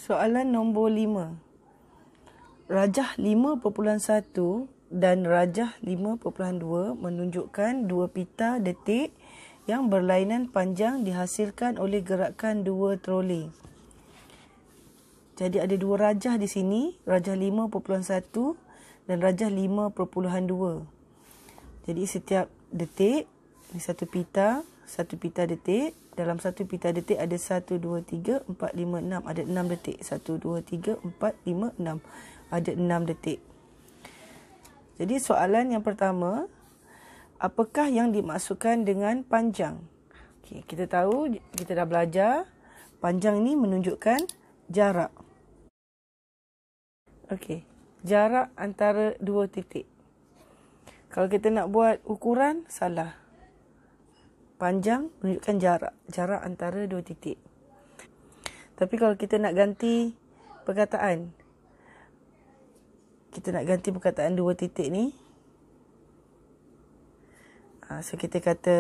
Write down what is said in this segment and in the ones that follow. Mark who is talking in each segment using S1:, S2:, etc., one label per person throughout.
S1: Soalan nombor 5. Rajah 5.1 dan rajah 5.2 menunjukkan dua pita detik yang berlainan panjang dihasilkan oleh gerakan dua troli. Jadi ada dua rajah di sini, rajah 5.1 dan rajah 5.2. Jadi setiap detik, ini satu pita detik. Dalam satu pita detik ada 1, 2, 3, 4, 5, 6. Ada 6 detik. 1, 2, 3, 4, 5, 6. Ada 6 detik. Jadi soalan yang pertama, apakah yang dimaksudkan dengan panjang? Okay, kita tahu, kita dah belajar, panjang ni menunjukkan jarak. Okey, jarak antara dua titik. Kalau kita nak buat ukuran, salah. Panjang menunjukkan jarak antara dua titik. Tapi kalau kita nak ganti perkataan, dua titik ni, so kita kata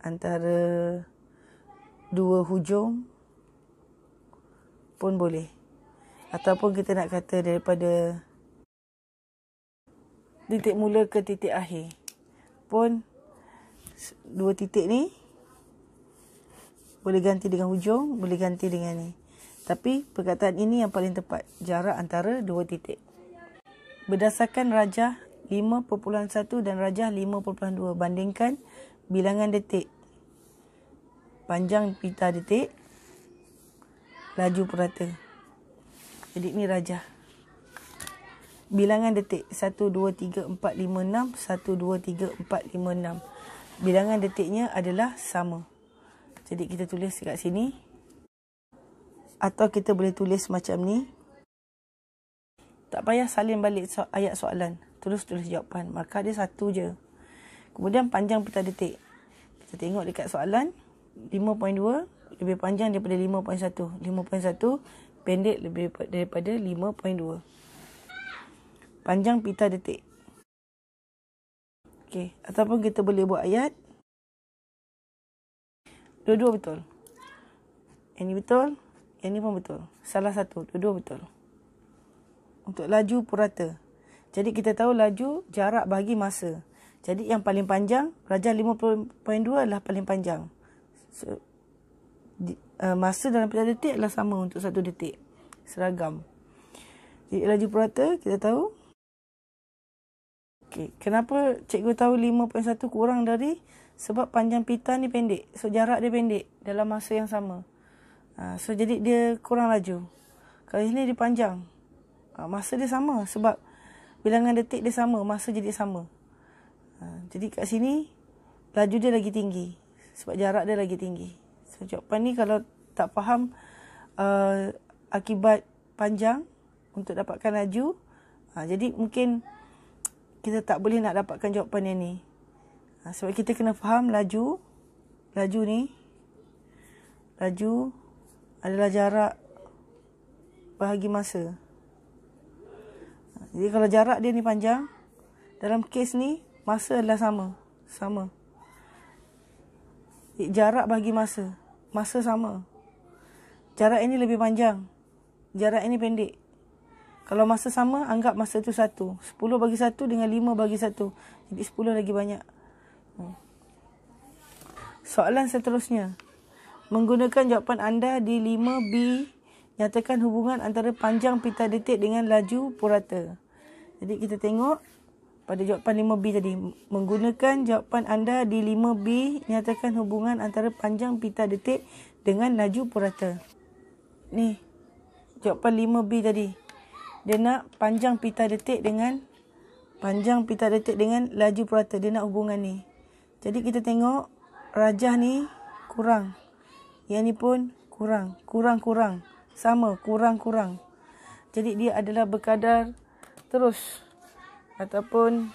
S1: antara dua hujung pun boleh. Ataupun kita nak kata daripada titik mula ke titik akhir pun, dua titik ni boleh ganti dengan hujung, boleh ganti dengan ni. Tapi perkataan ini yang paling tepat, jarak antara dua titik. Berdasarkan rajah 5.1 dan rajah 5.2, bandingkan bilangan detik, panjang pita detik, laju purata. Jadi ini rajah. Bilangan detik 1, 2, 3, 4, 5, 6, 1, 2, 3, 4, 5, 6. Bilangan detiknya adalah sama. Jadi kita tulis kat sini. Atau kita boleh tulis macam ni. Tak payah salin balik ayat soalan. Tulis jawapan. Maka dia satu je. Kemudian panjang pita detik. Kita tengok dekat soalan. 5.2 lebih panjang daripada 5.1. 5.1 pendek lebih daripada 5.2. Panjang pita detik. Okey, ataupun kita boleh buat ayat. Dua-dua betul. Yang ni betul, yang ni pun betul. Salah satu, dua-dua betul. Untuk laju purata. Jadi kita tahu laju jarak bahagi masa. Jadi yang paling panjang, rajah 5.2 adalah paling panjang. So, masa dalam pita detik adalah sama untuk satu detik. Seragam. Jadi laju purata, kita tahu. Okay. Kenapa cikgu tahu 5.1 kurang dari? Sebab panjang pita ni pendek. So jarak dia pendek dalam masa yang sama. So jadi dia kurang laju. Kalau ini dia panjang. Masa dia sama. Sebab bilangan detik dia sama. Masa jadi sama. Jadi kat sini laju dia lagi tinggi. Sebab jarak dia lagi tinggi. So jawapan ni kalau tak faham akibat panjang untuk dapatkan laju. Jadi mungkin kita tak boleh nak dapatkan jawapan yang ni. Sebab kita kena faham laju ni. Laju adalah jarak bahagi masa. Jadi kalau jarak dia ni panjang, dalam kes ni, masa adalah sama. Jadi, jarak bahagi masa. Masa sama. Jarak ini lebih panjang. Jarak ini pendek. Kalau masa sama, anggap masa tu 1. 10 bagi 1 dengan 5 bagi 1. Jadi 10 lagi banyak. Soalan seterusnya. Menggunakan jawapan anda di 5B, nyatakan hubungan antara panjang pita detik dengan laju purata. Jadi kita tengok pada jawapan 5B tadi. Menggunakan jawapan anda di 5B, nyatakan hubungan antara panjang pita detik dengan laju purata. Ni, jawapan 5B tadi. Dia nak panjang pita detik dengan laju purata. Dia nak hubungan ni. Jadi kita tengok rajah ni kurang. Yang ni pun kurang. Kurang. Sama, kurang. Jadi dia adalah berkadar terus. Ataupun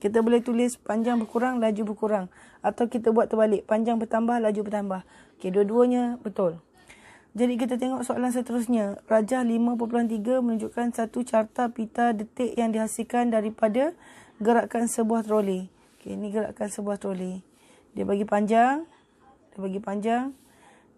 S1: kita boleh tulis panjang berkurang, laju berkurang. Atau kita buat terbalik. Panjang bertambah, laju bertambah. Okey, dua-duanya betul. Jadi kita tengok soalan seterusnya. Rajah 5.3 menunjukkan satu carta pita detik yang dihasilkan daripada gerakan sebuah troli. Okey, ini gerakan sebuah troli. Dia bagi panjang.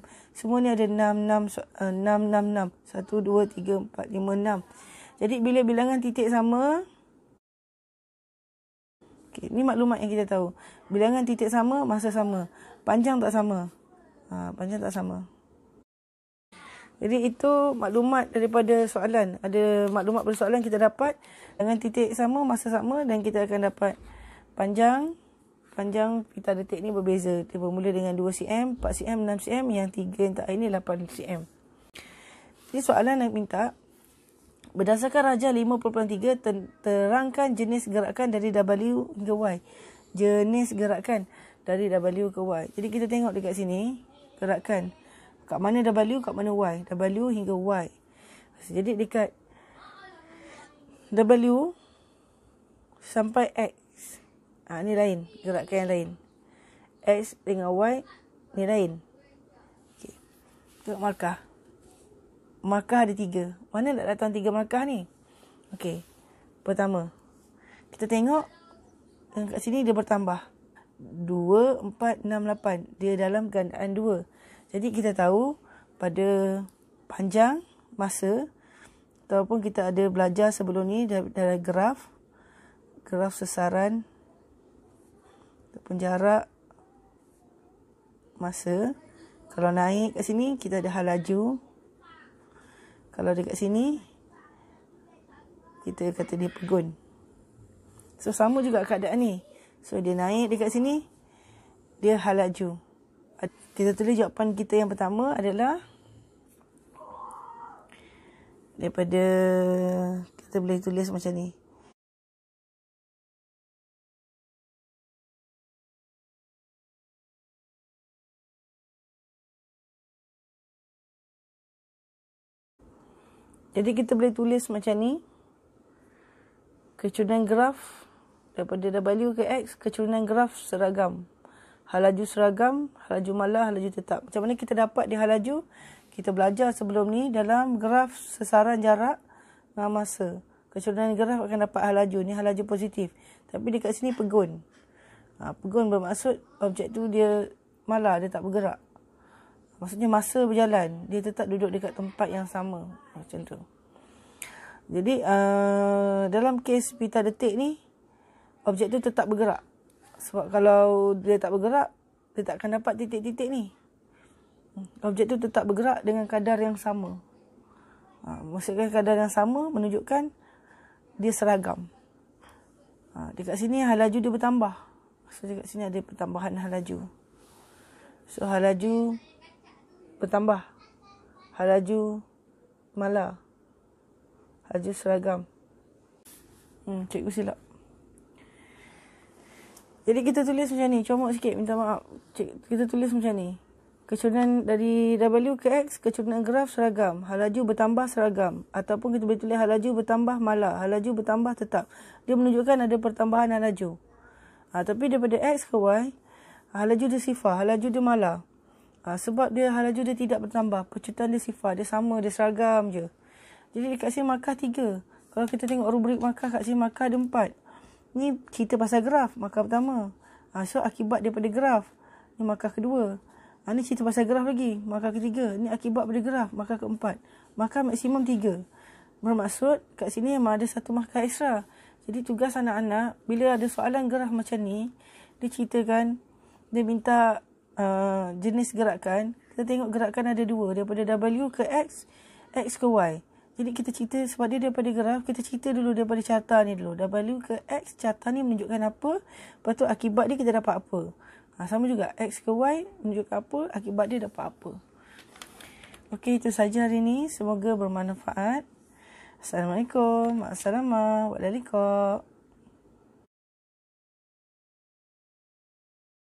S1: 6. Semua ni ada 6. 1, 2, 3, 4, 5, 6. Jadi bila bilangan titik sama, okay, ni maklumat yang kita tahu. Bilangan titik sama, masa sama. Panjang tak sama. Panjang tak sama. Jadi itu maklumat daripada soalan. Ada maklumat pada soalan kita dapat dengan titik sama, masa sama, dan kita akan dapat panjang pita detik ni berbeza. Dia bermula dengan 2 cm, 4 cm, 6 cm, yang 3 yang tak ini 8 cm. Jadi soalan yang minta, berdasarkan rajah 5.3 terangkan jenis gerakan dari W hingga Y. Jenis gerakan dari W ke Y. Jadi kita tengok dekat sini gerakan. Kat mana W, kat mana Y. W hingga Y. Jadi dekat W sampai X. Ni lain. Gerakan yang lain. X dengan Y ni lain. Okay. Tengok markah. Markah ada 3. Mana nak datang 3 markah ni? Okey. Pertama. Kita tengok kat sini dia bertambah. 2, 4, 6, 8. Dia dalam gandaan 2. Jadi kita tahu pada panjang masa ataupun kita ada belajar sebelum ni dalam graf sesaran ataupun jarak masa. Kalau naik kat sini kita ada hal laju. Kalau dekat sini kita kata dia pegun. So sama juga keadaan ni. So dia naik dekat sini, dia hal laju. Kita tulis jawapan kita yang pertama adalah daripada, kita boleh tulis macam ni. Jadi kita boleh tulis macam ni. Kecurunan graf daripada W ke X, kecurunan graf seragam. Hal laju seragam, hal laju malah, hal laju tetap. Macam mana kita dapat di hal laju? Kita belajar sebelum ni dalam graf sesaran jarak dengan masa. Kecurunan graf akan dapat hal laju. Ni hal laju positif. Tapi dekat sini pegun. Pegun bermaksud objek tu dia malah, dia tak bergerak. Maksudnya masa berjalan. Dia tetap duduk dekat tempat yang sama. Macam tu. Jadi dalam kes pita detik ni, objek tu tetap bergerak. Sebab kalau dia tak bergerak, dia tak akan dapat titik-titik ni. Objek tu tetap bergerak dengan kadar yang sama. Maksudnya kadar yang sama menunjukkan dia seragam. Dekat sini hal laju dia bertambah. So dekat sini ada pertambahan hal laju. So hal laju bertambah. Hal laju malah. Hal laju seragam. Cikgu silap. Jadi kita tulis macam ni. Comot sikit, minta maaf. Kita tulis macam ni. Kecurunan dari W ke X, kecurunan graf seragam. Hal laju bertambah seragam. Ataupun kita boleh tulis hal laju bertambah malah. Hal laju bertambah tetap. Dia menunjukkan ada pertambahan hal laju. Tapi daripada X ke Y, hal laju dia sifar. Hal laju dia malah. Sebab dia hal laju dia tidak bertambah. Percutan dia sifar. Dia sama, dia seragam je. Jadi dekat sini markah 3. Kalau kita tengok rubrik markah kat sini, markah ada 4. Ni cerita pasal graf, markah pertama. So akibat daripada graf. Ni markah kedua. Ni cerita pasal graf lagi, markah ketiga. Ni akibat daripada graf, markah keempat. Markah maksimum 3. Bermaksud kat sini memang ada satu markah ekstra. Jadi tugas anak-anak, bila ada soalan graf macam ni, dia ceritakan, dia minta jenis gerakan. Kita tengok gerakan ada 2, daripada W ke X, X ke Y. Jadi kita cerita, sebab dia daripada graf, kita cerita dulu daripada carta ni dulu. W ke X, carta ni menunjukkan apa. Lepas tu akibat dia kita dapat apa. Sama juga, X ke Y menunjukkan apa, akibat dia dapat apa. Okey, itu saja hari ni. Semoga bermanfaat. Assalamualaikum. Assalamualaikum.